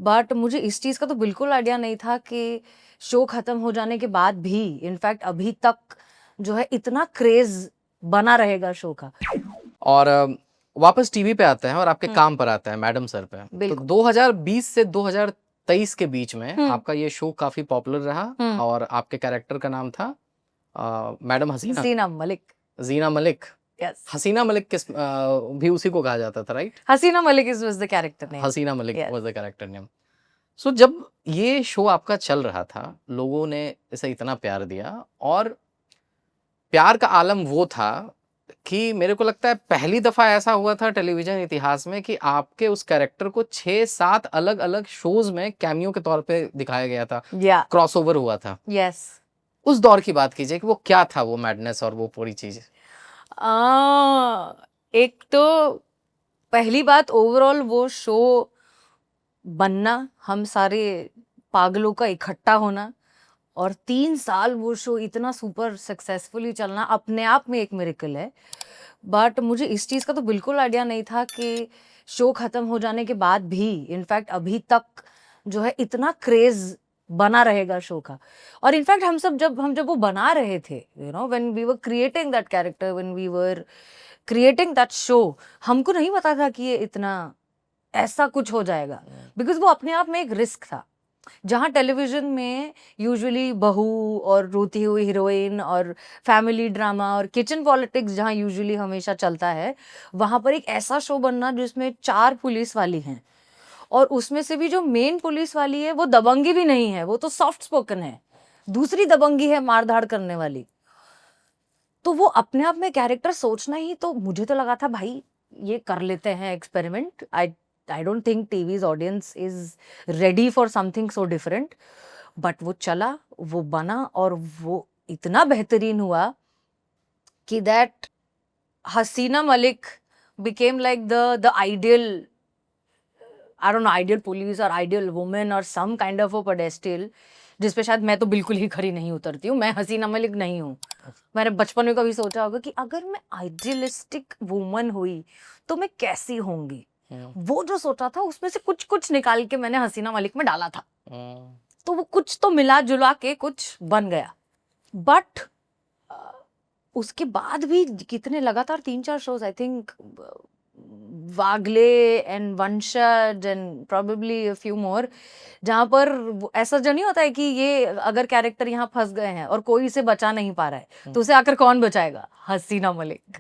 But मुझे इस चीज़ का तो बिल्कुल आइडिया नहीं था कि शो खत्म हो जाने के बाद भी इनफैक्ट अभी तक जो है इतना क्रेज बना रहेगा शो का। और वापस टीवी पे आते हैं और आपके काम पर आते हैं मैडम सर पे। तो बिल्कुल। 2020 से 2023 के बीच में हम्म। आपका ये शो काफी पॉपुलर रहा और आपके कैरेक्टर का नाम था मैडम हसीना हसीना मलिक। जीना मलिक। यस। हसीना मलिक भी उसी को कहा जाता था, right? Haseena Malik is was the character name. Haseena Malik Yes. Was the character name. So जब ये शो आपका चल रहा था, लोगों ने इसे इतना प्यार दिया और प्यार का आलम वो था कि मेरे को लगता है पहली दफा ऐसा हुआ था टेलीविजन इतिहास में कि आपके उस कैरेक्टर को 6-7 अलग अलग शोज में कैमियो के तौर पे दिखाया गया था, क्रॉसओवर हुआ था। यस। उस दौर की बात कीजिए कि वो क्या था, वो मैडनेस और वो पूरी चीज। एक तो पहली बात ओवरऑल वो शो बनना, हम सारे पागलों का इकट्ठा होना और 3 साल वो शो इतना सुपर सक्सेसफुली चलना अपने आप में एक मिरेकल है। बट मुझे इस चीज़ का तो बिल्कुल आइडिया नहीं था कि शो खत्म हो जाने के बाद भी इनफैक्ट अभी तक जो है इतना क्रेज बना रहेगा शो का। और इनफैक्ट हम जब वो बना रहे थे, you know, when we were creating that character, when we were creating that show, हमको नहीं पता था कि ये इतना ऐसा कुछ हो जाएगा, बिकॉज वो अपने आप में एक रिस्क था। जहाँ टेलीविजन में यूजुअली बहू और रोती हुई हीरोइन और फैमिली ड्रामा और किचन पॉलिटिक्स जहाँ यूजुअली हमेशा चलता है, वहाँ पर एक ऐसा शो बनना जिसमें 4 पुलिस वाली हैं और उसमें से भी जो मेन पुलिस वाली है वो दबंगी भी नहीं है, वो तो सॉफ्ट स्पोकन है, दूसरी दबंगी है मार धाड़ करने वाली। तो वो अपने आप में कैरेक्टर सोचना ही, तो मुझे तो लगा था भाई ये कर लेते हैं experiment. I don't think TVs audience is ready for something so different. But वो चला, वो बना और वो इतना बेहतरीन हुआ कि that Hasina Malik became like the ideal, I don't know, ideal police or ideal woman or some kind of a pedestal जिसपे शायद मैं तो बिल्कुल ही खरी नहीं उतरती हूँ। मैं हसीना मलिक नहीं हूँ। मैंने बचपन में कभी सोचा होगा कि अगर मैं आइडियलिस्टिक वुमन हुई तो मैं कैसी होंगी। वो जो सोचा था उसमें से कुछ कुछ निकाल के मैंने हसीना मलिक में डाला था। तो वो कुछ तो मिला जुला के कुछ बन गया। बट उसके बाद भी कितने लगातार 3-4 shows, I think Wagle and Vanshaj and probably a few more, जहाँ पर ऐसा जो नहीं होता है कि ये अगर कैरेक्टर यहाँ फंस गए हैं और कोई इसे बचा नहीं पा रहा है तो उसे आकर कौन बचाएगा? हसीना मलिक।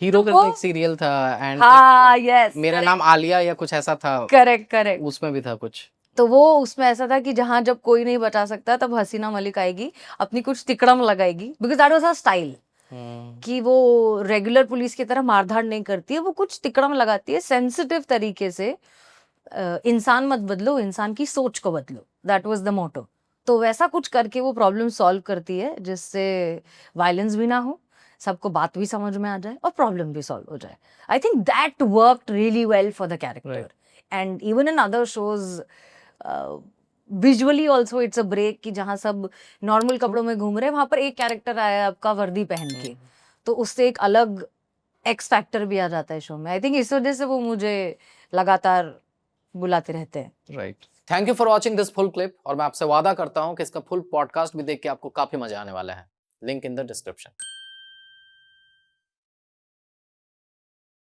हीरो तो करके एक सीरियल था एंड हाँ, यस, मेरा नाम आलिया या कुछ ऐसा था। करेक्ट। उसमें भी था कुछ। तो वो उसमें ऐसा था कि जहाँ जब कोई नहीं बचा सकता तब हसीना मलिक आएगी, अपनी कुछ तिकड़म लगाएगी, because that was her style कि वो रेगुलर पुलिस की तरह मारधाड़ नहीं करती है, वो कुछ तिकड़म लगाती है सेंसिटिव तरीके से। इंसान मत बदलो, इंसान की सोच को बदलो, दैट वाज द मोटो। तो वैसा कुछ करके वो प्रॉब्लम सॉल्व करती है जिससे वायलेंस भी ना हो, सबको बात भी समझ में आ जाए और प्रॉब्लम भी सॉल्व हो जाए। I think that worked really well for the character and even in other shows visually also it's a break कि जहाँ सब नॉर्मल कपड़ों में घूम रहे हैं वहां पर एक कैरेक्टर आया आपका वर्दी पहन के, तो उससे एक अलग एक्स फैक्टर भी आ जाता है शो में। आई थिंक इस वजह से वो मुझे लगातार बुलाते रहते हैं। Right. Thank you for watching this full clip और मैं आपसे वादा करता हूँ कि इसका फुल पॉडकास्ट भी देख के आपको काफी मजा आने वाला है। Link in the description.